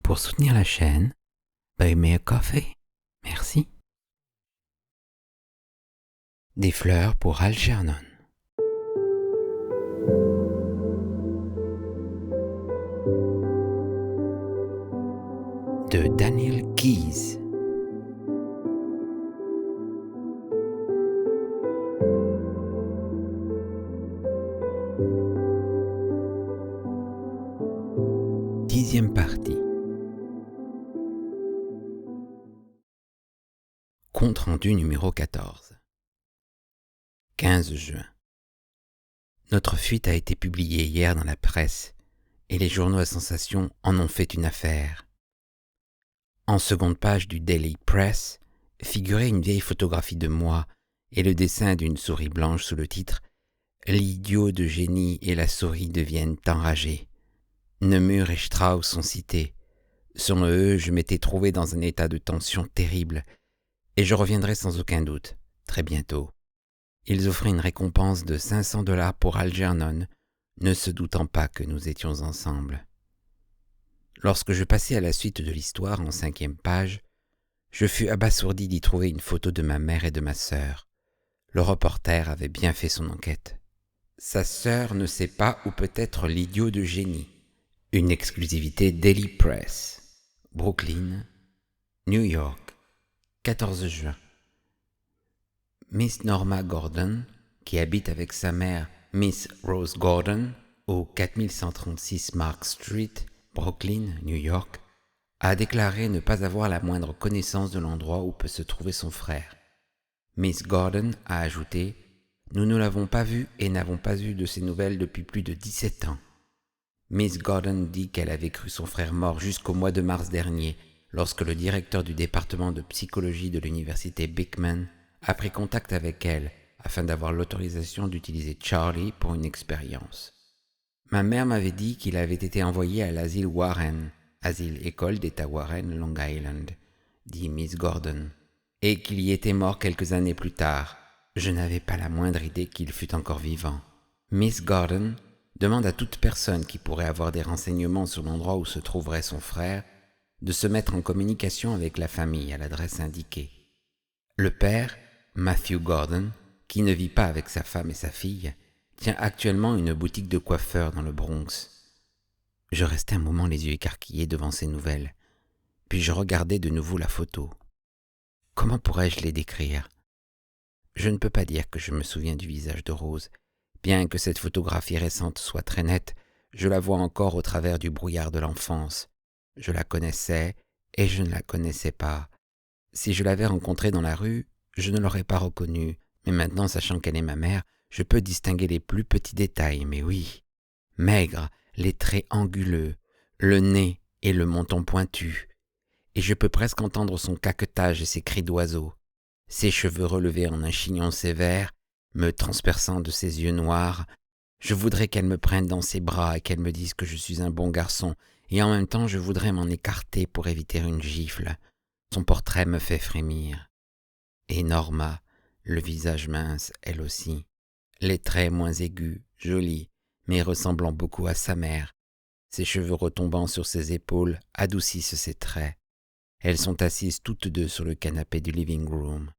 Pour soutenir la chaîne, Buy Me a Coffee. Merci. Des fleurs pour Algernon. De Daniel Keyes. Dixième partie. Compte rendu numéro 14. 15 juin. Notre fuite a été publiée hier dans la presse et les journaux à sensation en ont fait une affaire. En seconde page du Daily Press figurait une vieille photographie de moi et le dessin d'une souris blanche sous le titre « L'idiot de génie et la souris deviennent enragés ». Nemur et Strauss sont cités. Selon eux, je m'étais trouvé dans un état de tension terrible et je reviendrai sans aucun doute, très bientôt. Ils offraient une récompense de $500 pour Algernon, ne se doutant pas que nous étions ensemble. Lorsque je passai à la suite de l'histoire en 5e page, je fus abasourdi d'y trouver une photo de ma mère et de ma sœur. Le reporter avait bien fait son enquête. Sa sœur ne sait pas où peut être l'idiot de génie. Une exclusivité Daily Press. Brooklyn, New York, 14 juin. Miss Norma Gordon, qui habite avec sa mère Miss Rose Gordon au 4136 Mark Street, Brooklyn, New York, a déclaré ne pas avoir la moindre connaissance de l'endroit où peut se trouver son frère. Miss Gordon a ajouté « Nous ne l'avons pas vu et n'avons pas eu de ses nouvelles depuis plus de 17 ans. » Miss Gordon dit qu'elle avait cru son frère mort jusqu'au mois de mars dernier, lorsque le directeur du département de psychologie de l'université Beekman a pris contact avec elle afin d'avoir l'autorisation d'utiliser Charlie pour une expérience. Ma mère m'avait dit qu'il avait été envoyé à l'asile Warren, asile-école d'État Warren, Long Island, dit Miss Gordon, et qu'il y était mort quelques années plus tard. Je n'avais pas la moindre idée qu'il fût encore vivant. Miss Gordon demande à toute personne qui pourrait avoir des renseignements sur l'endroit où se trouverait son frère de se mettre en communication avec la famille à l'adresse indiquée. Le père, Matthew Gordon, qui ne vit pas avec sa femme et sa fille, tient actuellement une boutique de coiffeur dans le Bronx. Je restai un moment les yeux écarquillés devant ces nouvelles, puis je regardai de nouveau la photo. Comment pourrais-je les décrire ? Je ne peux pas dire que je me souviens du visage de Rose. Bien que cette photographie récente soit très nette, je la vois encore au travers du brouillard de l'enfance. Je la connaissais et je ne la connaissais pas. Si je l'avais rencontrée dans la rue, je ne l'aurais pas reconnue, mais maintenant, sachant qu'elle est ma mère, je peux distinguer les plus petits détails, mais oui. Maigre, les traits anguleux, le nez et le menton pointu, et je peux presque entendre son caquetage et ses cris d'oiseau. Ses cheveux relevés en un chignon sévère, me transperçant de ses yeux noirs, je voudrais qu'elle me prenne dans ses bras et qu'elle me dise que je suis un bon garçon, et en même temps je voudrais m'en écarter pour éviter une gifle. Son portrait me fait frémir. Et Norma, le visage mince, elle aussi, les traits moins aigus, jolis, mais ressemblant beaucoup à sa mère. Ses cheveux retombant sur ses épaules adoucissent ses traits. Elles sont assises toutes deux sur le canapé du living room.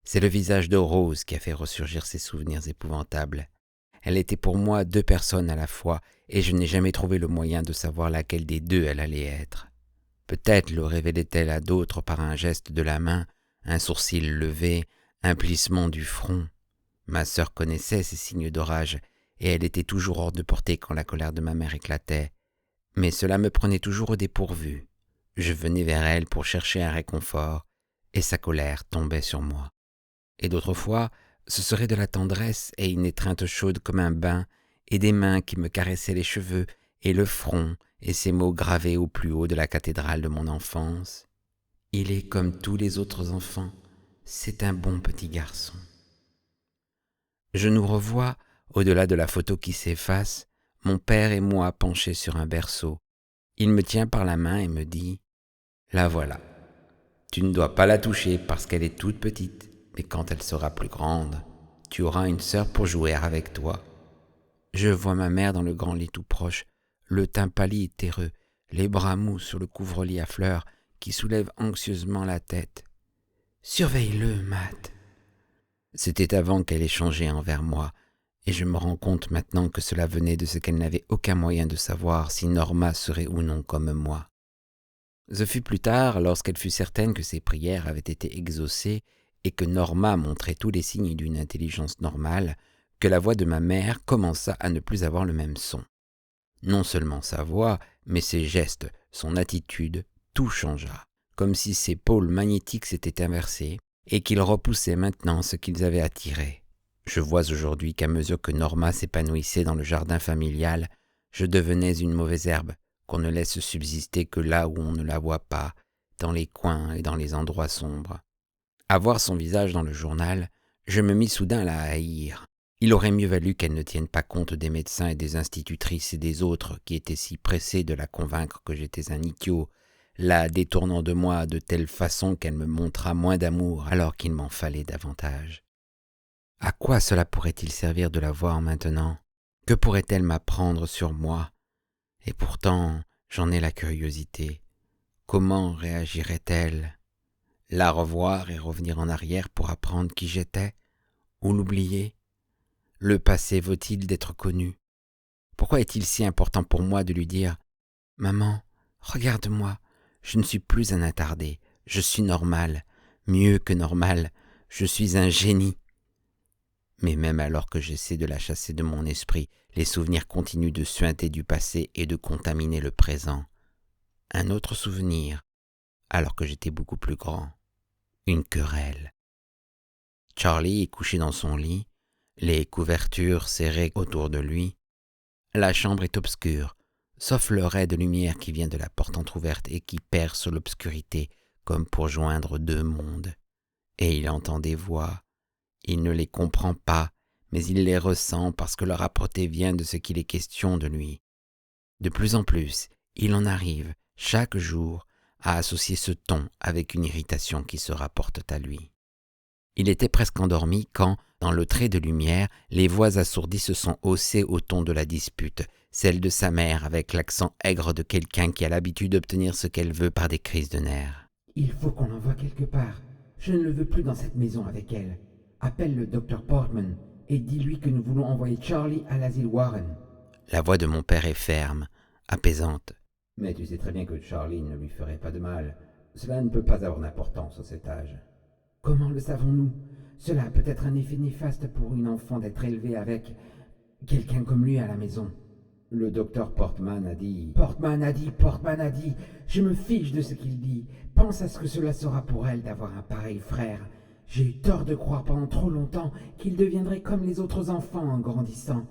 C'est le visage de Rose qui a fait ressurgir ces souvenirs épouvantables. Elle était pour moi deux personnes à la fois, et je n'ai jamais trouvé le moyen de savoir laquelle des deux elle allait être. Peut-être le révélait-elle à d'autres par un geste de la main, un sourcil levé, un plissement du front. Ma sœur connaissait ces signes d'orage, et elle était toujours hors de portée quand la colère de ma mère éclatait. Mais cela me prenait toujours au dépourvu. Je venais vers elle pour chercher un réconfort, et sa colère tombait sur moi. Et d'autres fois, ce serait de la tendresse et une étreinte chaude comme un bain, et des mains qui me caressaient les cheveux et le front, et ces mots gravés au plus haut de la cathédrale de mon enfance. Il est comme tous les autres enfants, c'est un bon petit garçon. Je nous revois, au-delà de la photo qui s'efface, mon père et moi penchés sur un berceau. Il me tient par la main et me dit « La voilà. Tu ne dois pas la toucher parce qu'elle est toute petite, mais quand elle sera plus grande, tu auras une sœur pour jouer avec toi. » Je vois ma mère dans le grand lit tout proche, le teint pâli et terreux, les bras mous sur le couvre-lit à fleurs qui soulève anxieusement la tête. « Surveille-le, Matt !» C'était avant qu'elle ait changé envers moi, et je me rends compte maintenant que cela venait de ce qu'elle n'avait aucun moyen de savoir si Norma serait ou non comme moi. Ce fut plus tard, lorsqu'elle fut certaine que ses prières avaient été exaucées et que Norma montrait tous les signes d'une intelligence normale, que la voix de ma mère commença à ne plus avoir le même son. Non seulement sa voix, mais ses gestes, son attitude, tout changea, comme si ses pôles magnétiques s'étaient inversés et qu'ils repoussaient maintenant ce qu'ils avaient attiré. Je vois aujourd'hui qu'à mesure que Norma s'épanouissait dans le jardin familial, je devenais une mauvaise herbe qu'on ne laisse subsister que là où on ne la voit pas, dans les coins et dans les endroits sombres. À voir son visage dans le journal, je me mis soudain à la haïr. Il aurait mieux valu qu'elle ne tienne pas compte des médecins et des institutrices et des autres qui étaient si pressés de la convaincre que j'étais un idiot, la détournant de moi de telle façon qu'elle me montrât moins d'amour alors qu'il m'en fallait davantage. À quoi cela pourrait-il servir de la voir maintenant? Que pourrait-elle m'apprendre sur moi? Et pourtant, j'en ai la curiosité. Comment réagirait-elle? La revoir et revenir en arrière pour apprendre qui j'étais? Ou l'oublier? Le passé vaut-il d'être connu? Pourquoi est-il si important pour moi de lui dire « Maman, regarde-moi, je ne suis plus un attardé, je suis normal, mieux que normal, je suis un génie !» Mais même alors que j'essaie de la chasser de mon esprit, les souvenirs continuent de suinter du passé et de contaminer le présent. Un autre souvenir, alors que j'étais beaucoup plus grand. Une querelle. Charlie est couché dans son lit, les couvertures serrées autour de lui. La chambre est obscure, sauf le ray de lumière qui vient de la porte entr'ouverte et qui perce l'obscurité comme pour joindre deux mondes. Et il entend des voix. Il ne les comprend pas, mais il les ressent parce que leur âpreté vient de ce qu'il est question de lui. De plus en plus, il en arrive, chaque jour, à associer ce ton avec une irritation qui se rapporte à lui. Il était presque endormi quand, dans le trait de lumière, les voix assourdies se sont haussées au ton de la dispute, celle de sa mère avec l'accent aigre de quelqu'un qui a l'habitude d'obtenir ce qu'elle veut par des crises de nerfs. « Il faut qu'on l'envoie quelque part. Je ne le veux plus dans cette maison avec elle. Appelle le docteur Portman et dis-lui que nous voulons envoyer Charlie à l'asile Warren. » La voix de mon père est ferme, apaisante. « Mais tu sais très bien que Charlie ne lui ferait pas de mal. Cela ne peut pas avoir d'importance à cet âge. » « Comment le savons-nous? Cela a peut-être un effet néfaste pour une enfant d'être élevée avec quelqu'un comme lui à la maison. » Le docteur Portman a dit... « Portman a dit, je me fiche de ce qu'il dit. Pense à ce que cela sera pour elle d'avoir un pareil frère. J'ai eu tort de croire pendant trop longtemps qu'il deviendrait comme les autres enfants en grandissant.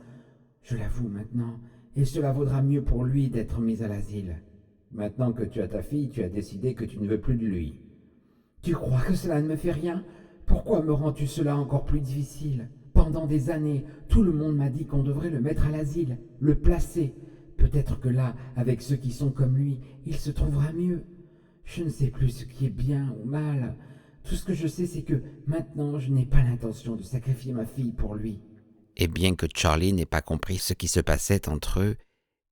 Je l'avoue maintenant, et cela vaudra mieux pour lui d'être mis à l'asile. » « Maintenant que tu as ta fille, tu as décidé que tu ne veux plus de lui. »« Tu crois que cela ne me fait rien? Pourquoi me rends-tu cela encore plus difficile? Pendant des années, tout le monde m'a dit qu'on devrait le mettre à l'asile, le placer. Peut-être que là, avec ceux qui sont comme lui, il se trouvera mieux. Je ne sais plus ce qui est bien ou mal. Tout ce que je sais, c'est que maintenant, je n'ai pas l'intention de sacrifier ma fille pour lui. » Et bien que Charlie n'ait pas compris ce qui se passait entre eux,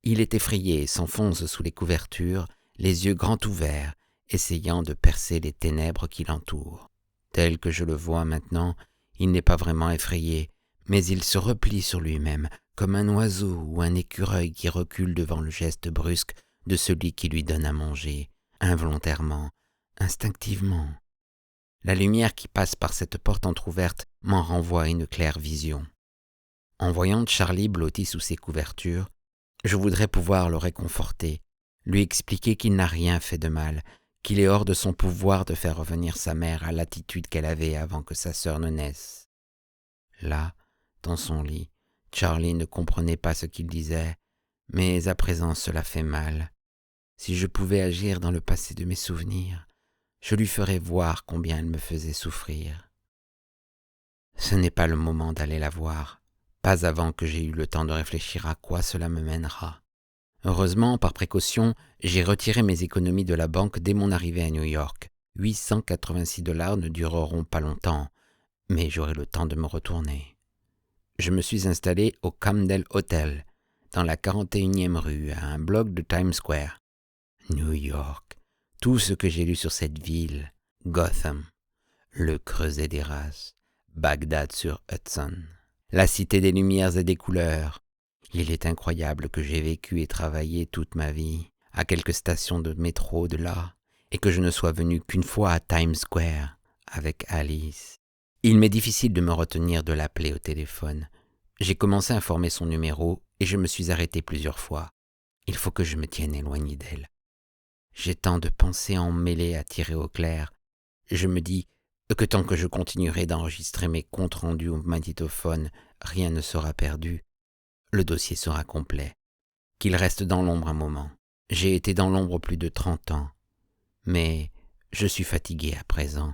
il est effrayé et s'enfonce sous les couvertures, les yeux grands ouverts, essayant de percer les ténèbres qui l'entourent. Tel que je le vois maintenant, il n'est pas vraiment effrayé, mais il se replie sur lui-même, comme un oiseau ou un écureuil qui recule devant le geste brusque de celui qui lui donne à manger, involontairement, instinctivement. La lumière qui passe par cette porte entr'ouverte m'en renvoie à une claire vision. En voyant Charlie blotti sous ses couvertures, je voudrais pouvoir le réconforter, lui expliquer qu'il n'a rien fait de mal, qu'il est hors de son pouvoir de faire revenir sa mère à l'attitude qu'elle avait avant que sa sœur ne naisse. Là, dans son lit, Charlie ne comprenait pas ce qu'il disait, mais à présent cela fait mal. Si je pouvais agir dans le passé de mes souvenirs, je lui ferais voir combien elle me faisait souffrir. Ce n'est pas le moment d'aller la voir, pas avant que j'aie eu le temps de réfléchir à quoi cela me mènera. Heureusement, par précaution, j'ai retiré mes économies de la banque dès mon arrivée à New York. 886 $ ne dureront pas longtemps, mais j'aurai le temps de me retourner. Je me suis installé au Camden Hotel, dans la 41e rue, à un bloc de Times Square. New York, tout ce que j'ai lu sur cette ville, Gotham, le creuset des races, Bagdad sur Hudson, la cité des lumières et des couleurs. Il est incroyable que j'ai vécu et travaillé toute ma vie à quelques stations de métro de là, et que je ne sois venu qu'une fois à Times Square avec Alice. Il m'est difficile de me retenir de l'appeler au téléphone. J'ai commencé à former son numéro et je me suis arrêté plusieurs fois. Il faut que je me tienne éloigné d'elle. J'ai tant de pensées emmêlées à tirer au clair. Je me dis que tant que je continuerai d'enregistrer mes comptes rendus au magnétophone, rien ne sera perdu. Le dossier sera complet. Qu'il reste dans l'ombre un moment. J'ai été dans l'ombre plus de 30 ans. Mais je suis fatigué à présent.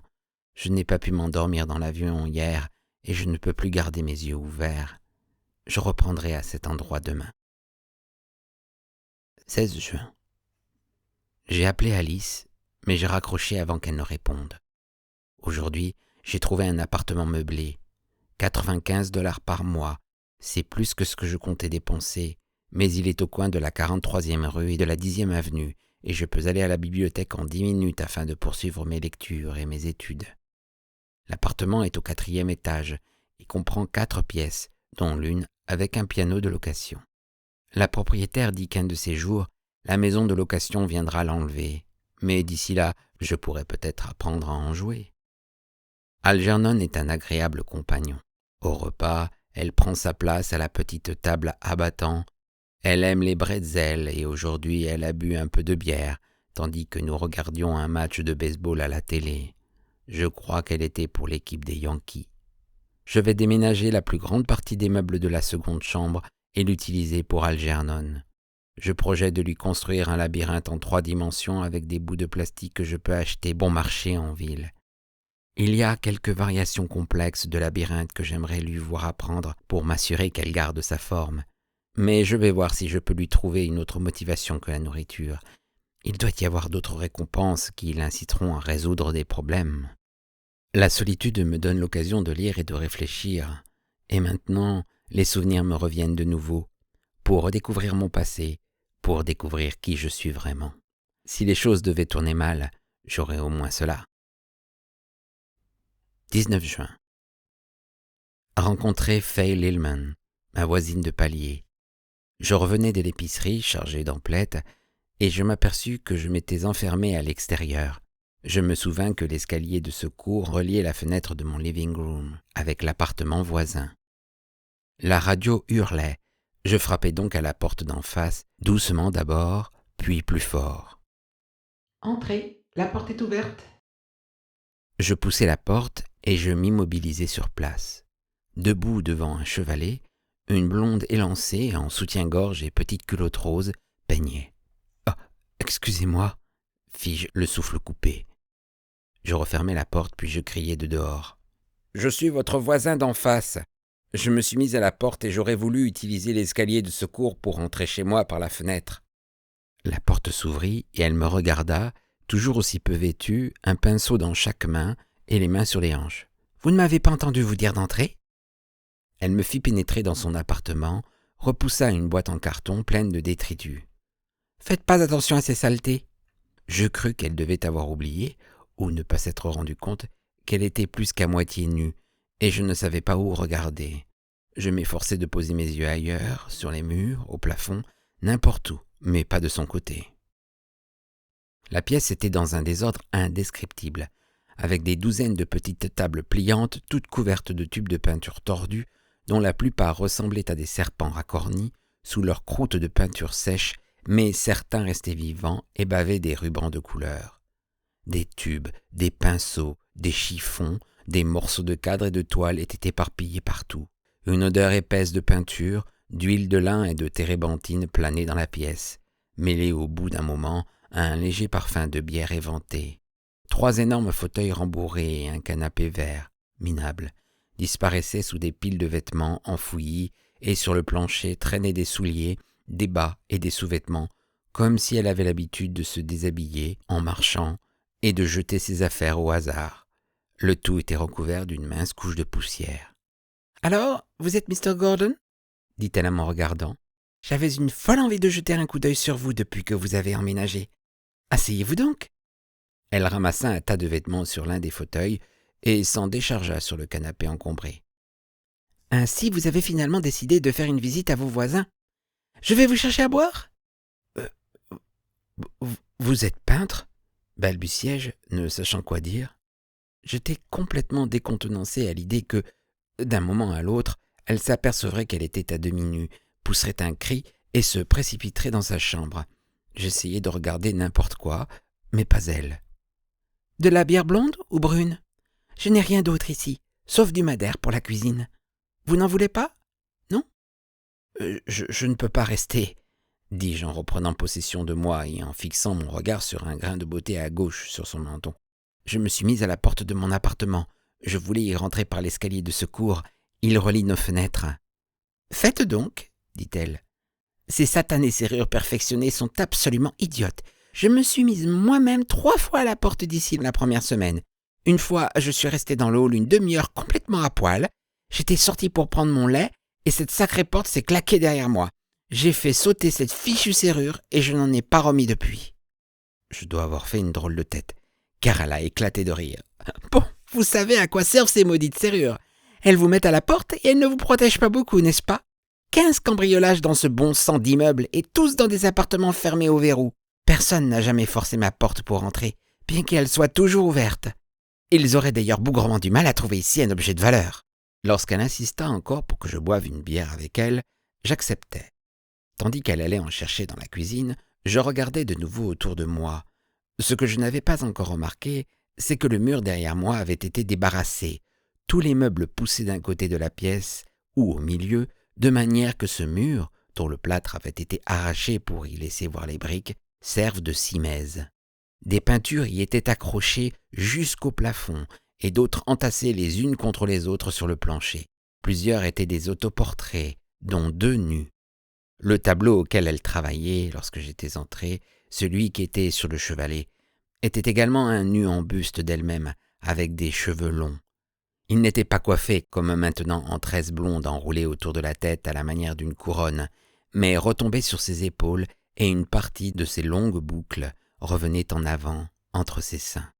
Je n'ai pas pu m'endormir dans l'avion hier et je ne peux plus garder mes yeux ouverts. Je reprendrai à cet endroit demain. 16 juin. J'ai appelé Alice, mais j'ai raccroché avant qu'elle ne réponde. Aujourd'hui, j'ai trouvé un appartement meublé. 95$ par mois. C'est plus que ce que je comptais dépenser, mais il est au coin de la 43e rue et de la 10e avenue, et je peux aller à la bibliothèque en 10 minutes afin de poursuivre mes lectures et mes études. L'appartement est au 4e étage et comprend 4 pièces, dont l'une avec un piano de location. La propriétaire dit qu'un de ces jours, la maison de location viendra l'enlever, mais d'ici là, je pourrais peut-être apprendre à en jouer. Algernon est un agréable compagnon. Au repas, elle prend sa place à la petite table à battant. Elle aime les bretzels et aujourd'hui elle a bu un peu de bière, tandis que nous regardions un match de baseball à la télé. Je crois qu'elle était pour l'équipe des Yankees. Je vais déménager la plus grande partie des meubles de la seconde chambre et l'utiliser pour Algernon. Je projette de lui construire un labyrinthe en 3 dimensions avec des bouts de plastique que je peux acheter bon marché en ville. Il y a quelques variations complexes de labyrinthe que j'aimerais lui voir apprendre pour m'assurer qu'elle garde sa forme. Mais je vais voir si je peux lui trouver une autre motivation que la nourriture. Il doit y avoir d'autres récompenses qui l'inciteront à résoudre des problèmes. La solitude me donne l'occasion de lire et de réfléchir. Et maintenant, les souvenirs me reviennent de nouveau, pour redécouvrir mon passé, pour découvrir qui je suis vraiment. Si les choses devaient tourner mal, j'aurais au moins cela. 19 juin. Rencontrer Faye Lillman, ma voisine de palier. Je revenais de l'épicerie chargée d'emplettes et je m'aperçus que je m'étais enfermé à l'extérieur. Je me souvins que l'escalier de secours reliait la fenêtre de mon living room avec l'appartement voisin. La radio hurlait. Je frappai donc à la porte d'en face, doucement d'abord, puis plus fort. « Entrez, la porte est ouverte. » Je poussai la porte et je m'immobilisai sur place. Debout devant un chevalet, une blonde élancée en soutien-gorge et petite culotte rose peignait. « Ah, excusez-moi » fis-je le souffle coupé. Je refermai la porte puis je criai de dehors. « Je suis votre voisin d'en face. » Je me suis mis à la porte et j'aurais voulu utiliser l'escalier de secours pour entrer chez moi par la fenêtre. La porte s'ouvrit et elle me regarda, toujours aussi peu vêtue, un pinceau dans chaque main et les mains sur les hanches. « Vous ne m'avez pas entendu vous dire d'entrer ?» Elle me fit pénétrer dans son appartement, repoussa une boîte en carton pleine de détritus. « Faites pas attention à ces saletés !» Je crus qu'elle devait avoir oublié, ou ne pas s'être rendu compte, qu'elle était plus qu'à moitié nue, et je ne savais pas où regarder. Je m'efforçai de poser mes yeux ailleurs, sur les murs, au plafond, n'importe où, mais pas de son côté. La pièce était dans un désordre indescriptible, avec des douzaines de petites tables pliantes, toutes couvertes de tubes de peinture tordus, dont la plupart ressemblaient à des serpents racornis, sous leur croûte de peinture sèche, mais certains restaient vivants et bavaient des rubans de couleur. Des tubes, des pinceaux, des chiffons, des morceaux de cadre et de toile étaient éparpillés partout. Une odeur épaisse de peinture, d'huile de lin et de térébenthine planait dans la pièce, mêlée au bout d'un moment à un léger parfum de bière éventée. 3 énormes fauteuils rembourrés et un canapé vert, minable, disparaissaient sous des piles de vêtements enfouis et sur le plancher traînaient des souliers, des bas et des sous-vêtements, comme si elle avait l'habitude de se déshabiller en marchant et de jeter ses affaires au hasard. Le tout était recouvert d'une mince couche de poussière. « Alors, vous êtes Mr. Gordon ?» dit-elle en me regardant. « J'avais une folle envie de jeter un coup d'œil sur vous depuis que vous avez emménagé. Asseyez-vous donc. » Elle ramassa un tas de vêtements sur l'un des fauteuils et s'en déchargea sur le canapé encombré. « Ainsi, vous avez finalement décidé de faire une visite à vos voisins. Je vais vous chercher à boire ?»« Vous êtes peintre ?» balbutiai-je, ne sachant quoi dire. J'étais complètement décontenancé à l'idée que, d'un moment à l'autre, elle s'apercevrait qu'elle était à demi nue, pousserait un cri et se précipiterait dans sa chambre. J'essayais de regarder n'importe quoi, mais pas elle. « De la bière blonde ou brune ? Je n'ai rien d'autre ici, sauf du madère pour la cuisine. Vous n'en voulez pas ? Non ? Je ne peux pas rester, dis-je en reprenant possession de moi et en fixant mon regard sur un grain de beauté à gauche sur son menton. Je me suis mise à la porte de mon appartement. Je voulais y rentrer par l'escalier de secours. Il relie nos fenêtres. « Faites donc, dit-elle. Ces satanées serrures perfectionnées sont absolument idiotes. Je me suis mise moi-même 3 fois à la porte d'ici la première semaine. Une fois, je suis restée dans le hall une demi-heure complètement à poil. J'étais sortie pour prendre mon lait et cette sacrée porte s'est claquée derrière moi. J'ai fait sauter cette fichue serrure et je n'en ai pas remis depuis. » Je dois avoir fait une drôle de tête, car elle a éclaté de rire. « Bon, vous savez à quoi servent ces maudites serrures. Elles vous mettent à la porte et elles ne vous protègent pas beaucoup, n'est-ce pas ? 15 cambriolages dans ce bon sang d'immeubles et tous dans des appartements fermés au verrou. Personne n'a jamais forcé ma porte pour entrer, bien qu'elle soit toujours ouverte. Ils auraient d'ailleurs bougrement du mal à trouver ici un objet de valeur. » Lorsqu'elle insista encore pour que je boive une bière avec elle, j'acceptai. Tandis qu'elle allait en chercher dans la cuisine, je regardais de nouveau autour de moi. Ce que je n'avais pas encore remarqué, c'est que le mur derrière moi avait été débarrassé, tous les meubles poussés d'un côté de la pièce ou au milieu, de manière que ce mur, dont le plâtre avait été arraché pour y laisser voir les briques, serve de simèse. Des peintures y étaient accrochées jusqu'au plafond et d'autres entassées les unes contre les autres sur le plancher. Plusieurs étaient des autoportraits, dont 2 nus. Le tableau auquel elle travaillait lorsque j'étais entré, celui qui était sur le chevalet, était également un nu en buste d'elle-même, avec des cheveux longs. Il n'était pas coiffé comme maintenant en tresses blondes enroulées autour de la tête à la manière d'une couronne, mais retombait sur ses épaules et une partie de ses longues boucles revenait en avant entre ses seins.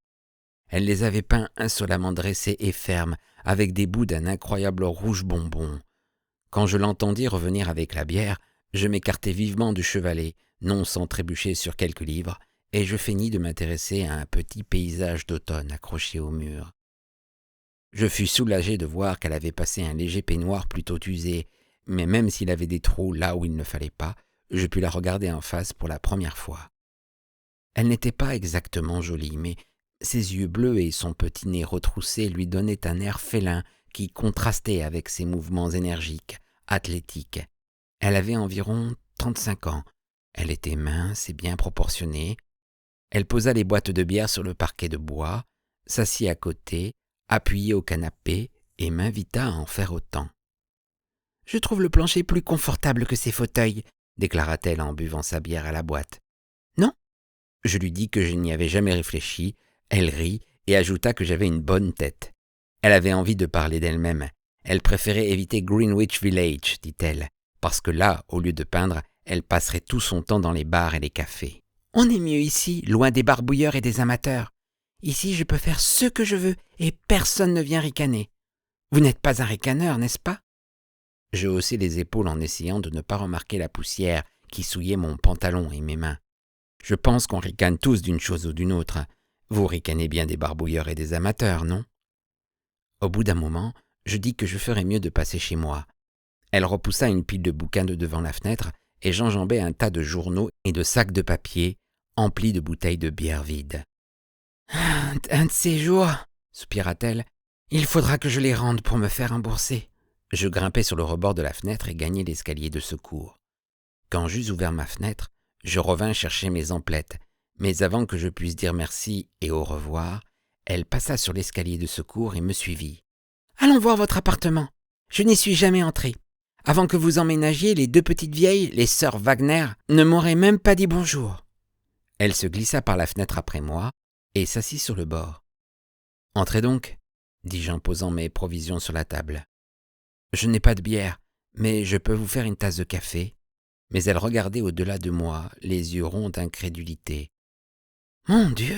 Elle les avait peints insolemment dressés et fermes, avec des bouts d'un incroyable rouge bonbon. Quand je l'entendis revenir avec la bière, je m'écartai vivement du chevalet, non sans trébucher sur quelques livres, et je feignis de m'intéresser à un petit paysage d'automne accroché au mur. Je fus soulagé de voir qu'elle avait passé un léger peignoir plutôt usé, mais même s'il avait des trous là où il ne fallait pas, je pus la regarder en face pour la première fois. Elle n'était pas exactement jolie, mais ses yeux bleus et son petit nez retroussé lui donnaient un air félin qui contrastait avec ses mouvements énergiques, athlétiques. Elle avait environ 35 ans. Elle était mince et bien proportionnée. Elle posa les boîtes de bière sur le parquet de bois, s'assit à côté, appuyée au canapé, et m'invita à en faire autant. « Je trouve le plancher plus confortable que ces fauteuils, » déclara-t-elle en buvant sa bière à la boîte. « Non ?» Je lui dis que je n'y avais jamais réfléchi. Elle rit et ajouta que j'avais une bonne tête. Elle avait envie de parler d'elle-même. Elle préférait éviter Greenwich Village, dit-elle, parce que là, au lieu de peindre, elle passerait tout son temps dans les bars et les cafés. « On est mieux ici, loin des barbouilleurs et des amateurs. Ici, je peux faire ce que je veux et personne ne vient ricaner. Vous n'êtes pas un ricaneur, n'est-ce pas ?» Je haussai les épaules en essayant de ne pas remarquer la poussière qui souillait mon pantalon et mes mains. « Je pense qu'on ricane tous d'une chose ou d'une autre. Vous ricanez bien des barbouilleurs et des amateurs, non ?» Au bout d'un moment, je dis que je ferais mieux de passer chez moi. Elle repoussa une pile de bouquins de devant la fenêtre et j'enjambai un tas de journaux et de sacs de papier emplis de bouteilles de bière vides. « Un de ces jours, soupira-t-elle, il faudra que je les rende pour me faire rembourser. » Je grimpai sur le rebord de la fenêtre et gagnai l'escalier de secours. Quand j'eus ouvert ma fenêtre, je revins chercher mes emplettes, mais avant que je puisse dire merci et au revoir, elle passa sur l'escalier de secours et me suivit. « Allons voir votre appartement. Je n'y suis jamais entrée. Avant que vous emménagiez, les 2 petites vieilles, les sœurs Wagner, ne m'auraient même pas dit bonjour. » Elle se glissa par la fenêtre après moi et s'assit sur le bord. « Entrez donc, » dis-je en posant mes provisions sur la table. « Je n'ai pas de bière, mais je peux vous faire une tasse de café. » Mais elle regardait au-delà de moi, les yeux ronds d'incrédulité. Mon Dieu,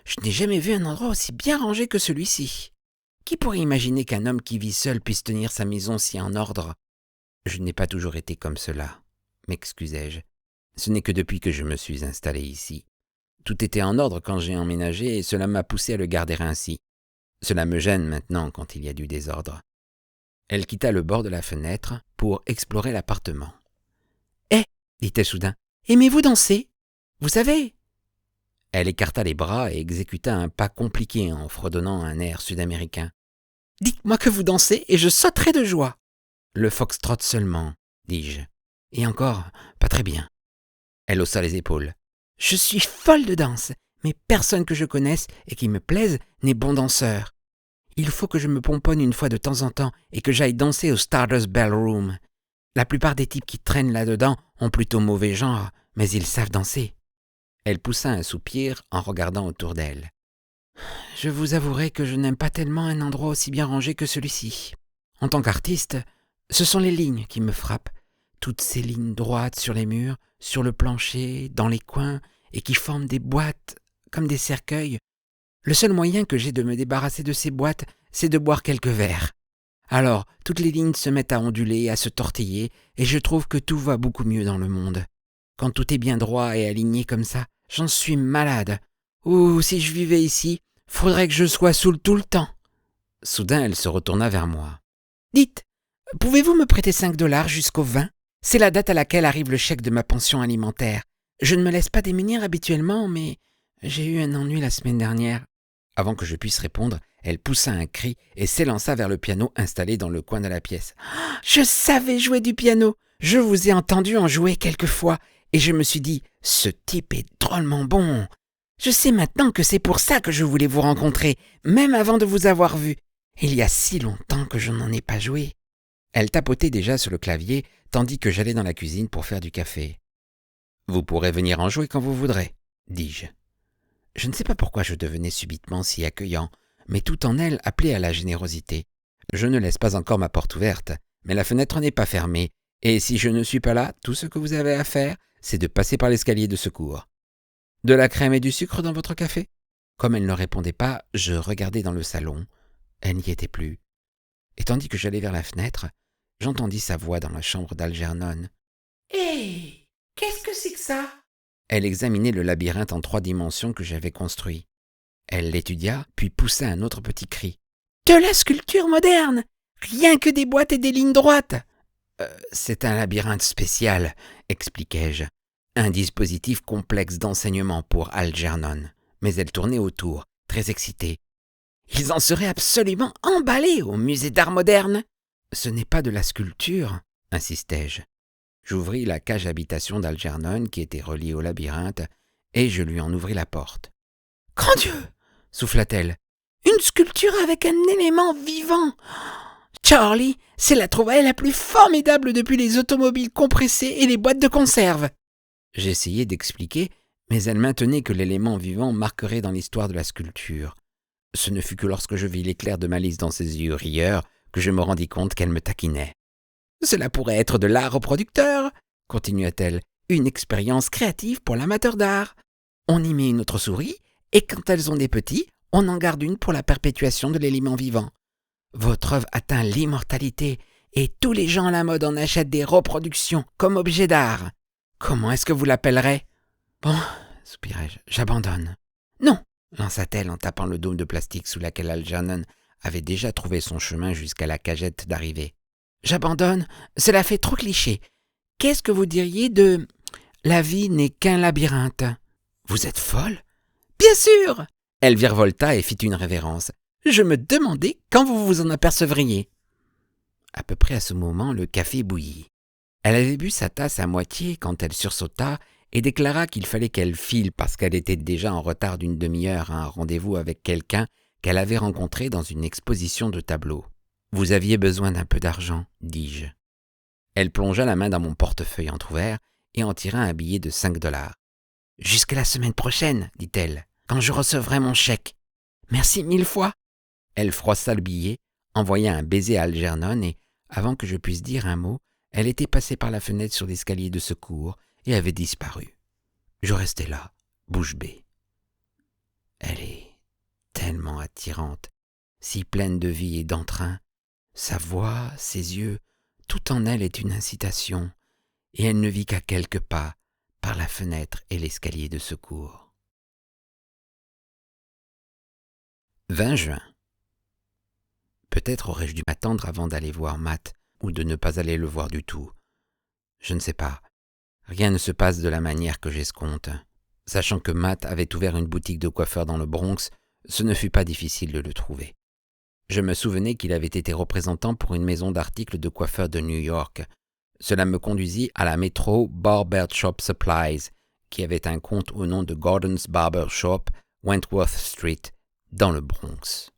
je n'ai jamais vu un endroit aussi bien rangé que celui-ci. Qui pourrait imaginer qu'un homme qui vit seul puisse tenir sa maison si en ordre? Je n'ai pas toujours été comme cela, m'excusai-je. Ce n'est que depuis que je me suis installé ici. Tout était en ordre quand j'ai emménagé et cela m'a poussé à le garder ainsi. Cela me gêne maintenant quand il y a du désordre. Elle quitta le bord de la fenêtre pour explorer l'appartement. « Eh !» dit-elle soudain. « Aimez-vous danser? Vous savez ?» Elle écarta les bras et exécuta un pas compliqué en fredonnant un air sud-américain. « Dites-moi que vous dansez et je sauterai de joie. »« Le foxtrot seulement, dis-je. Et encore, pas très bien. » Elle haussa les épaules. « Je suis folle de danse, mais personne que je connaisse et qui me plaise n'est bon danseur. Il faut que je me pomponne une fois de temps en temps et que j'aille danser au Stardust Ballroom. La plupart des types qui traînent là-dedans ont plutôt mauvais genre, mais ils savent danser. » Elle poussa un soupir en regardant autour d'elle. « Je vous avouerai que je n'aime pas tellement un endroit aussi bien rangé que celui-ci. En tant qu'artiste, ce sont les lignes qui me frappent. Toutes ces lignes droites sur les murs, sur le plancher, dans les coins, et qui forment des boîtes comme des cercueils. Le seul moyen que j'ai de me débarrasser de ces boîtes, c'est de boire quelques verres. Alors, toutes les lignes se mettent à onduler, à se tortiller, et je trouve que tout va beaucoup mieux dans le monde. Quand tout est bien droit et aligné comme ça, j'en suis malade. Ouh, si je vivais ici, faudrait que je sois saoul tout le temps. » Soudain, elle se retourna vers moi. « Dites, pouvez-vous me prêter 5 $ jusqu'au 20 ? C'est la date à laquelle arrive le chèque de ma pension alimentaire. Je ne me laisse pas démunir habituellement, mais j'ai eu un ennui la semaine dernière. » Avant que je puisse répondre, elle poussa un cri et s'élança vers le piano installé dans le coin de la pièce. « Je savais jouer du piano. Je vous ai entendu en jouer quelquefois. Et je me suis dit, ce type est drôlement bon. Je sais maintenant que c'est pour ça que je voulais vous rencontrer, même avant de vous avoir vu. Il y a si longtemps que je n'en ai pas joué. » Elle tapotait déjà sur le clavier, tandis que j'allais dans la cuisine pour faire du café. « Vous pourrez venir en jouer quand vous voudrez, » dis-je. Je ne sais pas pourquoi je devenais subitement si accueillant, mais tout en elle appelait à la générosité. Je ne laisse pas encore ma porte ouverte, mais la fenêtre n'est pas fermée, et si je ne suis pas là, tout ce que vous avez à faire, c'est de passer par l'escalier de secours. De la crème et du sucre dans votre café ? Comme elle ne répondait pas, je regardai dans le salon. Elle n'y était plus. Et tandis que j'allais vers la fenêtre, j'entendis sa voix dans la chambre d'Algernon. « Hé, qu'est-ce que c'est que ça ?» Elle examinait le labyrinthe en 3 dimensions que j'avais construit. Elle l'étudia, puis poussa un autre petit cri. « De la sculpture moderne ! Rien que des boîtes et des lignes droites !»« C'est un labyrinthe spécial, » expliquai-je. Un dispositif complexe d'enseignement pour Algernon. Mais elle tournait autour, très excitée. « Ils en seraient absolument emballés au musée d'art moderne !»« Ce n'est pas de la sculpture, » insistai-je. J'ouvris la cage habitation d'Algernon qui était reliée au labyrinthe et je lui en ouvris la porte. « Grand Dieu !» souffla-t-elle. « Une sculpture avec un élément vivant ! Charlie, c'est la trouvaille la plus formidable depuis les automobiles compressées et les boîtes de conserve !» J'essayai d'expliquer, mais elle maintenait que l'élément vivant marquerait dans l'histoire de la sculpture. Ce ne fut que lorsque je vis l'éclair de malice dans ses yeux rieurs que je me rendis compte qu'elle me taquinait. « Cela pourrait être de l'art reproducteur, » continua-t-elle, « une expérience créative pour l'amateur d'art. On y met une autre souris, et quand elles ont des petits, on en garde une pour la perpétuation de l'élément vivant. Votre œuvre atteint l'immortalité, et tous les gens à la mode en achètent des reproductions comme objet d'art. Comment est-ce que vous l'appellerez ? » « Bon, soupirai-je, j'abandonne. »« Non, » lança-t-elle en tapant le dôme de plastique sous laquelle Algernon avait déjà trouvé son chemin jusqu'à la cagette d'arrivée. « J'abandonne, cela fait trop cliché. Qu'est-ce que vous diriez de « La vie n'est qu'un labyrinthe » ? Vous êtes folle ? Bien sûr ! Elle virevolta et fit une révérence. Je me demandais quand vous vous en apercevriez. À peu près à ce moment, le café bouillit. Elle avait bu sa tasse à moitié quand elle sursauta et déclara qu'il fallait qu'elle file parce qu'elle était déjà en retard d'1 demi-heure à un rendez-vous avec quelqu'un qu'elle avait rencontré dans une exposition de tableaux. « Vous aviez besoin d'un peu d'argent, dis-je. » Elle plongea la main dans mon portefeuille entrouvert et en tira un billet de 5 $. « Jusqu'à la semaine prochaine, dit-elle, quand je recevrai mon chèque. Merci 1000 fois. » Elle froissa le billet, envoya un baiser à Algernon et, avant que je puisse dire un mot, elle était passée par la fenêtre sur l'escalier de secours et avait disparu. Je restai là, bouche bée. attirante, si pleine de vie et d'entrain. Sa voix, ses yeux, tout en elle est une incitation, et elle ne vit qu'à quelques pas, par la fenêtre et l'escalier de secours. 20 juin. Peut-être aurais-je dû m'attendre avant d'aller voir Matt, ou de ne pas aller le voir du tout. Je ne sais pas. Rien ne se passe de la manière que j'escompte. Sachant que Matt avait ouvert une boutique de coiffeur dans le Bronx, ce ne fut pas difficile de le trouver. Je me souvenais qu'il avait été représentant pour une maison d'articles de coiffeur de New York. Cela me conduisit à la Metro Barber Shop Supplies, qui avait un compte au nom de Gordon's Barber Shop, Wentworth Street, dans le Bronx.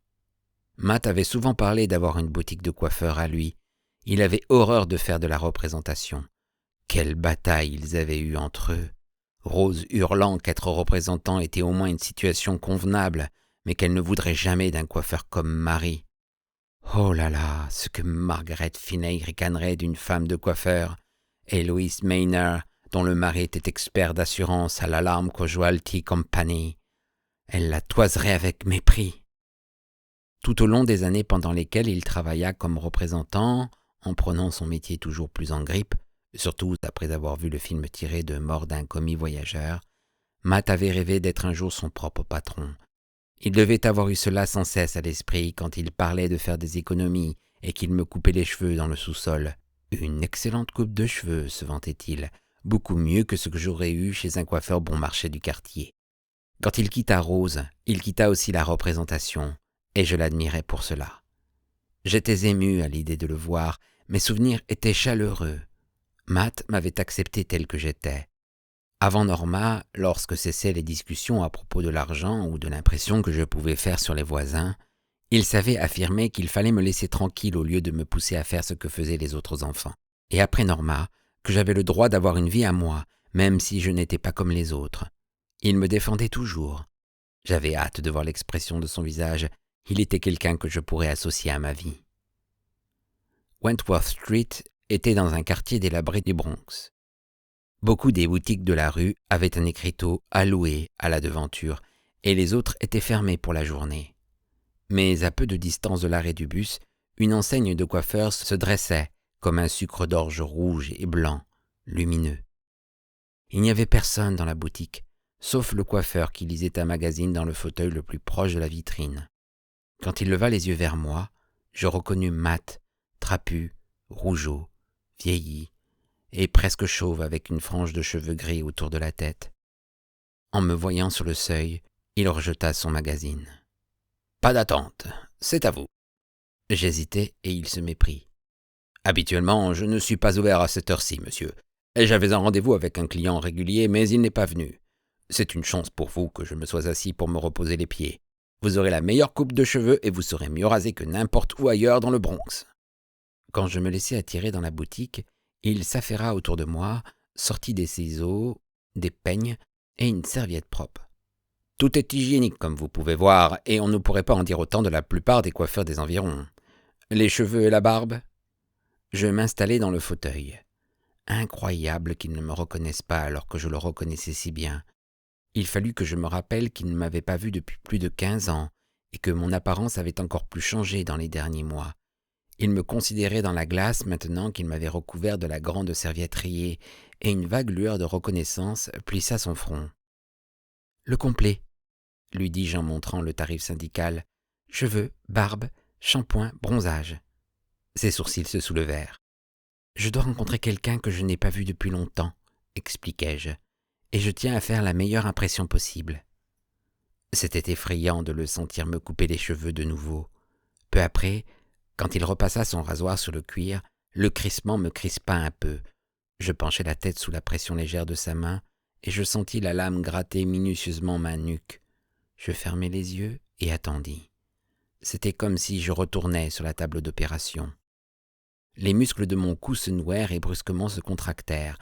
Matt avait souvent parlé d'avoir une boutique de coiffeur à lui. Il avait horreur de faire de la représentation. Quelle bataille ils avaient eue entre eux. Rose hurlant qu'être représentant était au moins une situation convenable, mais qu'elle ne voudrait jamais d'un coiffeur comme Marie. Oh là là, ce que Margaret Finney ricanerait d'une femme de coiffeur, et Louis Maynard, dont le mari était expert d'assurance à l'Alarm Casualty Company. Elle la toiserait avec mépris. Tout au long des années pendant lesquelles il travailla comme représentant, en prenant son métier toujours plus en grippe, surtout après avoir vu le film tiré de Mort d'un commis voyageur, Matt avait rêvé d'être un jour son propre patron. Il devait avoir eu cela sans cesse à l'esprit quand il parlait de faire des économies et qu'il me coupait les cheveux dans le sous-sol. Une excellente coupe de cheveux, se vantait-il, beaucoup mieux que ce que j'aurais eu chez un coiffeur bon marché du quartier. Quand il quitta Rose, il quitta aussi la représentation, et je l'admirais pour cela. J'étais ému à l'idée de le voir, mes souvenirs étaient chaleureux. Matt m'avait accepté tel que j'étais. Avant Norma, lorsque cessaient les discussions à propos de l'argent ou de l'impression que je pouvais faire sur les voisins, il savait affirmer qu'il fallait me laisser tranquille au lieu de me pousser à faire ce que faisaient les autres enfants. Et après Norma, que j'avais le droit d'avoir une vie à moi, même si je n'étais pas comme les autres. Il me défendait toujours. J'avais hâte de voir l'expression de son visage. Il était quelqu'un que je pourrais associer à ma vie. Wentworth Street était dans un quartier délabré du Bronx. Beaucoup des boutiques de la rue avaient un écriteau « à louer » à la devanture, et les autres étaient fermées pour la journée. Mais à peu de distance de l'arrêt du bus, une enseigne de coiffeurs se dressait comme un sucre d'orge rouge et blanc, lumineux. Il n'y avait personne dans la boutique, sauf le coiffeur qui lisait un magazine dans le fauteuil le plus proche de la vitrine. Quand il leva les yeux vers moi, je reconnus Matt, trapu, rougeaud, vieilli, et presque chauve avec une frange de cheveux gris autour de la tête. En me voyant sur le seuil, il rejeta son magazine. « Pas d'attente, c'est à vous. » J'hésitai et il se méprit. « Habituellement, je ne suis pas ouvert à cette heure-ci, monsieur. J'avais un rendez-vous avec un client régulier, mais il n'est pas venu. C'est une chance pour vous que je me sois assis pour me reposer les pieds. Vous aurez la meilleure coupe de cheveux et vous serez mieux rasé que n'importe où ailleurs dans le Bronx. » Quand je me laissai attirer dans la boutique, il s'affaira autour de moi, sortit des ciseaux, des peignes et une serviette propre. Tout est hygiénique comme vous pouvez voir, et on ne pourrait pas en dire autant de la plupart des coiffeurs des environs. Les cheveux et la barbe ? Je m'installai dans le fauteuil. Incroyable qu'ils ne me reconnaissent pas alors que je le reconnaissais si bien. Il fallut que je me rappelle qu'ils ne m'avaient pas vu depuis plus de 15 ans, et que mon apparence avait encore plus changé dans les derniers mois. Il me considérait dans la glace maintenant qu'il m'avait recouvert de la grande serviette rayée, et une vague lueur de reconnaissance plissa son front. « Le complet », lui dis-je en montrant le tarif syndical. « Cheveux, barbe, shampoing, bronzage. » Ses sourcils se soulevèrent. « Je dois rencontrer quelqu'un que je n'ai pas vu depuis longtemps, » expliquai-je, « et je tiens à faire la meilleure impression possible. » C'était effrayant de le sentir me couper les cheveux de nouveau. Peu après, quand il repassa son rasoir sur le cuir, le crissement me crispa un peu. Je penchai la tête sous la pression légère de sa main et je sentis la lame gratter minutieusement ma nuque. Je fermai les yeux et attendis. C'était comme si je retournais sur la table d'opération. Les muscles de mon cou se nouèrent et brusquement se contractèrent.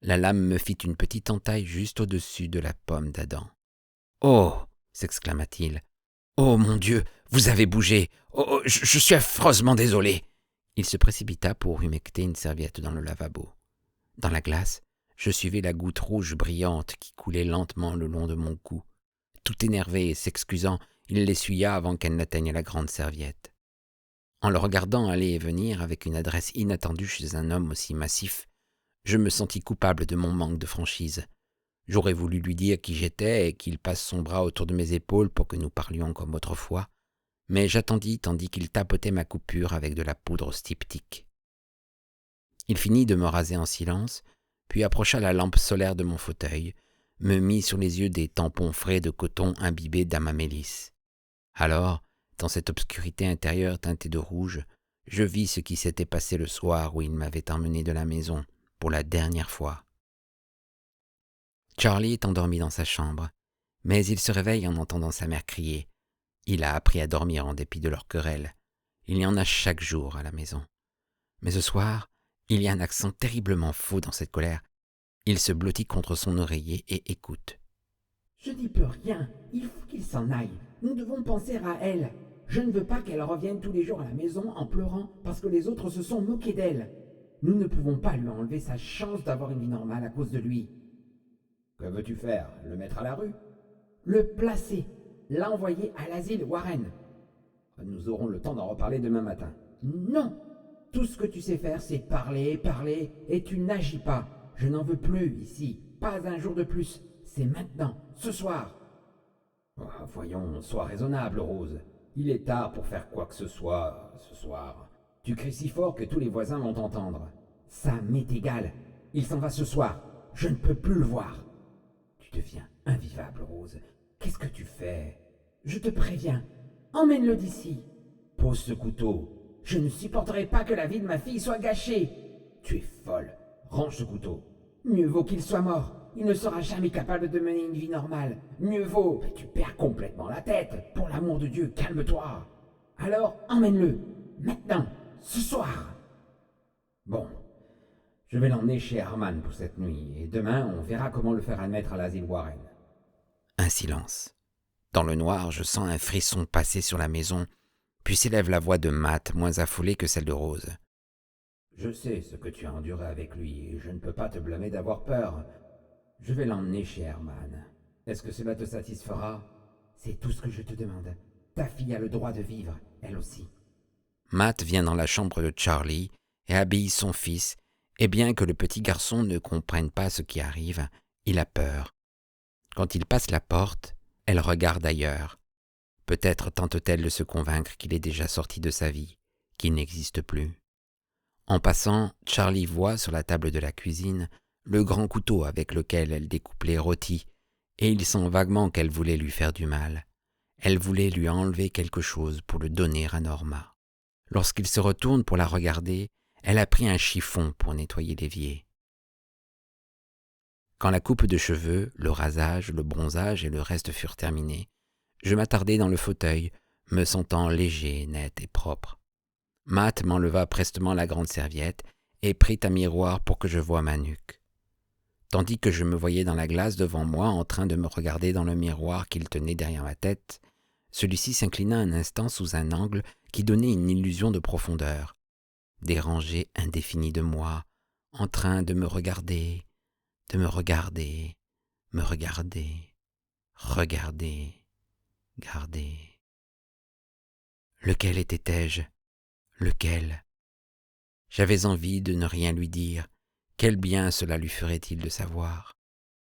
La lame me fit une petite entaille juste au-dessus de la pomme d'Adam. « Oh !» s'exclama-t-il. « Oh mon Dieu, vous avez bougé. Oh, je suis affreusement désolé. » Il se précipita pour humecter une serviette dans le lavabo. Dans la glace, je suivais la goutte rouge brillante qui coulait lentement le long de mon cou. Tout énervé et s'excusant, Il l'essuya avant qu'elle n'atteigne la grande serviette. En le regardant aller et venir avec une adresse inattendue chez un homme aussi massif, je me sentis coupable de mon manque de franchise. J'aurais voulu lui dire qui j'étais et qu'il passe son bras autour de mes épaules pour que nous parlions comme autrefois, mais j'attendis tandis qu'il tapotait ma coupure avec de la poudre styptique. Il finit de me raser en silence, puis approcha la lampe solaire de mon fauteuil, me mit sur les yeux des tampons frais de coton imbibés d'amamélis. Alors, dans cette obscurité intérieure teintée de rouge, je vis ce qui s'était passé le soir où il m'avait emmené de la maison pour la dernière fois. Charlie est endormi dans sa chambre, mais il se réveille en entendant sa mère crier. Il a appris à dormir en dépit de leur querelle. Il y en a chaque jour à la maison. Mais ce soir, il y a un accent terriblement faux dans cette colère. Il se blottit contre son oreiller et écoute. « Je n'y peux rien. Il faut qu'il s'en aille. Nous devons penser à elle. Je ne veux pas qu'elle revienne tous les jours à la maison en pleurant parce que les autres se sont moqués d'elle. Nous ne pouvons pas lui enlever sa chance d'avoir une vie normale à cause de lui. » « Que veux-tu faire? Le mettre à la rue? »« Le placer. L'envoyer à l'asile Warren. » »« Nous aurons le temps d'en reparler demain matin. »« Non. Tout ce que tu sais faire, c'est parler, parler, et tu n'agis pas. Je n'en veux plus ici. Pas un jour de plus. C'est maintenant, ce soir. » Oh, voyons, sois raisonnable, Rose. Il est tard pour faire quoi que ce soit ce soir. Tu cries si fort que tous les voisins vont t'entendre. Ça m'est égal. Il s'en va ce soir. Je ne peux plus le voir. Tu deviens invivable, Rose. Qu'est-ce que tu fais? Je te préviens. Emmène-le d'ici. Pose ce couteau. Je ne supporterai pas que la vie de ma fille soit gâchée. Tu es folle. Range ce couteau. Mieux vaut qu'il soit mort. Il ne sera jamais capable de mener une vie normale. Mieux vaut. Tu perds complètement la tête. Pour l'amour de Dieu, calme-toi. Alors, emmène-le. Maintenant. Ce soir. Bon. Je vais l'emmener chez Herman pour cette nuit. Et demain, on verra comment le faire admettre à l'asile Warren. Un silence. Dans le noir, je sens un frisson passer sur la maison, puis s'élève la voix de Matt, moins affolée que celle de Rose. « Je sais ce que tu as enduré avec lui, et je ne peux pas te blâmer d'avoir peur. Je vais l'emmener chez Herman. Est-ce que cela te satisfera? C'est tout ce que je te demande. Ta fille a le droit de vivre, elle aussi. » Matt vient dans la chambre de Charlie et habille son fils, et bien que le petit garçon ne comprenne pas ce qui arrive, il a peur. Quand il passe la porte, elle regarde ailleurs. Peut-être tente-t-elle de se convaincre qu'il est déjà sorti de sa vie, qu'il n'existe plus. En passant, Charlie voit sur la table de la cuisine le grand couteau avec lequel elle découpe les rôtis, et il sent vaguement qu'elle voulait lui faire du mal. Elle voulait lui enlever quelque chose pour le donner à Norma. Lorsqu'il se retourne pour la regarder, elle a pris un chiffon pour nettoyer l'évier. Quand la coupe de cheveux, le rasage, le bronzage et le reste furent terminés, je m'attardai dans le fauteuil, me sentant léger, net et propre. Matt m'enleva prestement la grande serviette et prit un miroir pour que je voie ma nuque. Tandis que je me voyais dans la glace devant moi en train de me regarder dans le miroir qu'il tenait derrière ma tête, celui-ci s'inclina un instant sous un angle qui donnait une illusion de profondeur. Des rangées indéfinies de moi, en train de me regarder, me regarder, regarder, garder. Lequel étais-je? Lequel? J'avais envie de ne rien lui dire. Quel bien cela lui ferait-il de savoir?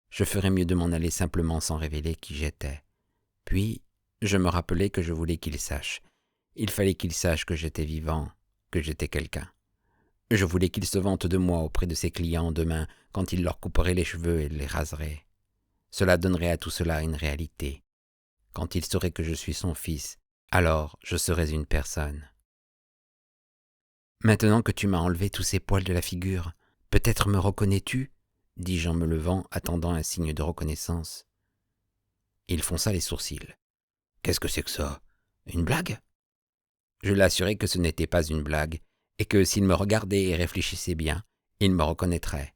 Je ferais mieux de m'en aller simplement sans révéler qui j'étais. Puis, je me rappelai que je voulais qu'il sache. Il fallait qu'il sache que j'étais vivant, que j'étais quelqu'un. Je voulais qu'il se vante de moi auprès de ses clients demain quand il leur couperait les cheveux et les raserait. Cela donnerait à tout cela une réalité. Quand il saurait que je suis son fils, alors je serais une personne. Maintenant que tu m'as enlevé tous ces poils de la figure, peut-être me reconnais-tu? Dis-je en me levant, attendant un signe de reconnaissance. Il fronça les sourcils. Qu'est-ce que c'est que ça? Une blague? Je l'assurai que ce n'était pas une blague, et que s'il me regardait et réfléchissait bien, il me reconnaîtrait.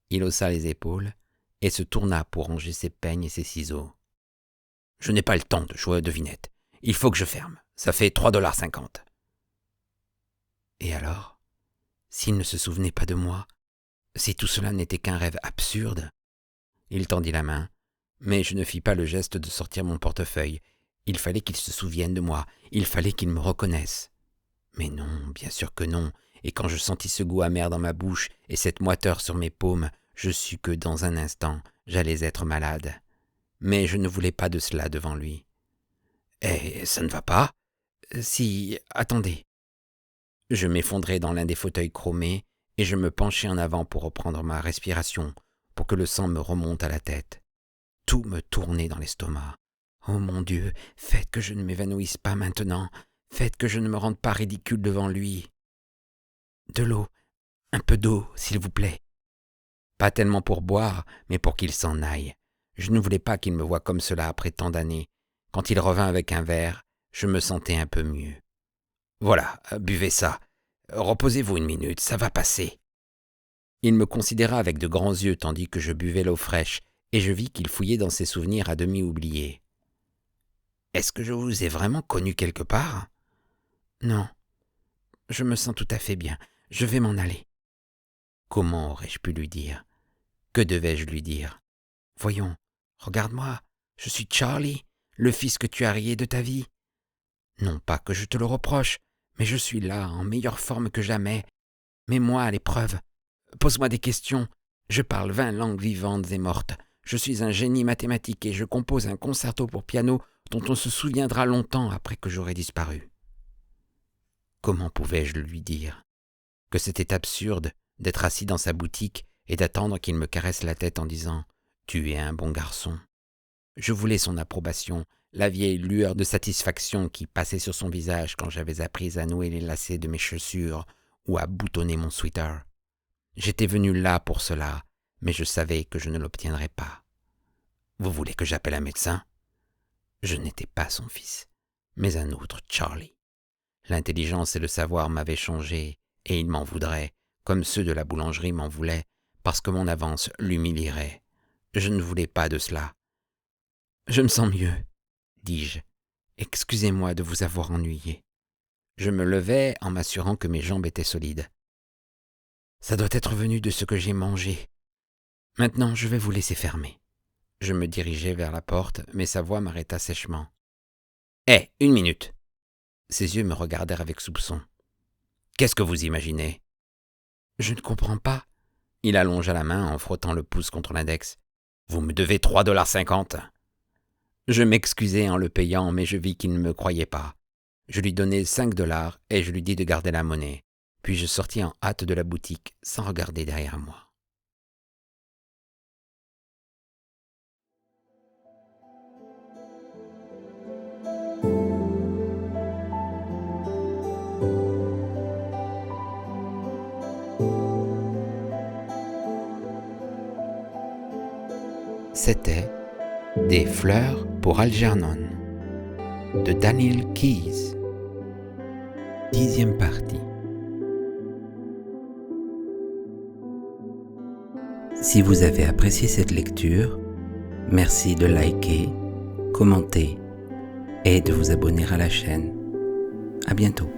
Il haussa les épaules et se tourna pour ranger ses peignes et ses ciseaux. « Je n'ai pas le temps de jouer aux devinettes. Il faut que je ferme. Ça fait 3,50 $. Et alors, s'il ne se souvenait pas de moi, si tout cela n'était qu'un rêve absurde? Il tendit la main, mais je ne fis pas le geste de sortir mon portefeuille, Il fallait qu'il se souvienne de moi, il fallait qu'il me reconnaisse. Mais non, bien sûr que non, et quand je sentis ce goût amer dans ma bouche et cette moiteur sur mes paumes, je sus que dans un instant, j'allais être malade. Mais je ne voulais pas de cela devant lui. « Eh, ça ne va pas ? Si, attendez. » Je m'effondrai dans l'un des fauteuils chromés et je me penchai en avant pour reprendre ma respiration, pour que le sang me remonte à la tête. Tout me tournait dans l'estomac. Oh mon Dieu, faites que je ne m'évanouisse pas maintenant, faites que je ne me rende pas ridicule devant lui. De l'eau, un peu d'eau, s'il vous plaît. Pas tellement pour boire, mais pour qu'il s'en aille. Je ne voulais pas qu'il me voie comme cela après tant d'années. Quand il revint avec un verre, je me sentais un peu mieux. Voilà, buvez ça. Reposez-vous une minute, ça va passer. Il me considéra avec de grands yeux tandis que je buvais l'eau fraîche, et je vis qu'il fouillait dans ses souvenirs à demi oubliés. « Est-ce que je vous ai vraiment connu quelque part ?»« Non, je me sens tout à fait bien, je vais m'en aller. » Comment aurais-je pu lui dire ? Que devais-je lui dire ? Voyons, regarde-moi, je suis Charlie, le fils que tu as rayé de ta vie. Non pas que je te le reproche, mais je suis là, en meilleure forme que jamais. Mets-moi à l'épreuve. Pose-moi des questions. Je parle 20 langues vivantes et mortes. Je suis un génie mathématique et je compose un concerto pour piano dont on se souviendra longtemps après que j'aurai disparu. Comment pouvais-je lui dire ? Que c'était absurde d'être assis dans sa boutique et d'attendre qu'il me caresse la tête en disant « Tu es un bon garçon ». Je voulais son approbation, la vieille lueur de satisfaction qui passait sur son visage quand j'avais appris à nouer les lacets de mes chaussures ou à boutonner mon sweater. J'étais venu là pour cela, mais je savais que je ne l'obtiendrais pas. Vous voulez que j'appelle un médecin ? Je n'étais pas son fils, mais un autre Charlie. L'intelligence et le savoir m'avaient changé, et il m'en voudrait, comme ceux de la boulangerie m'en voulaient, parce que mon avance l'humilierait. Je ne voulais pas de cela. « Je me sens mieux, » dis-je. « Excusez-moi de vous avoir ennuyé. » Je me levai en m'assurant que mes jambes étaient solides. « Ça doit être venu de ce que j'ai mangé. Maintenant, je vais vous laisser fermer. » Je me dirigeai vers la porte, mais sa voix m'arrêta sèchement. « Hé, une minute !» Ses yeux me regardèrent avec soupçon. « Qu'est-ce que vous imaginez ?»« Je ne comprends pas. » Il allongea la main en frottant le pouce contre l'index. « Vous me devez 3,50 $. Je m'excusai en le payant, mais je vis qu'il ne me croyait pas. Je lui donnai 5 $ et je lui dis de garder la monnaie. Puis je sortis en hâte de la boutique, sans regarder derrière moi. C'était Des fleurs pour Algernon de Daniel Keyes. 10e partie. Si vous avez apprécié cette lecture, merci de liker, commenter et de vous abonner à la chaîne. À bientôt.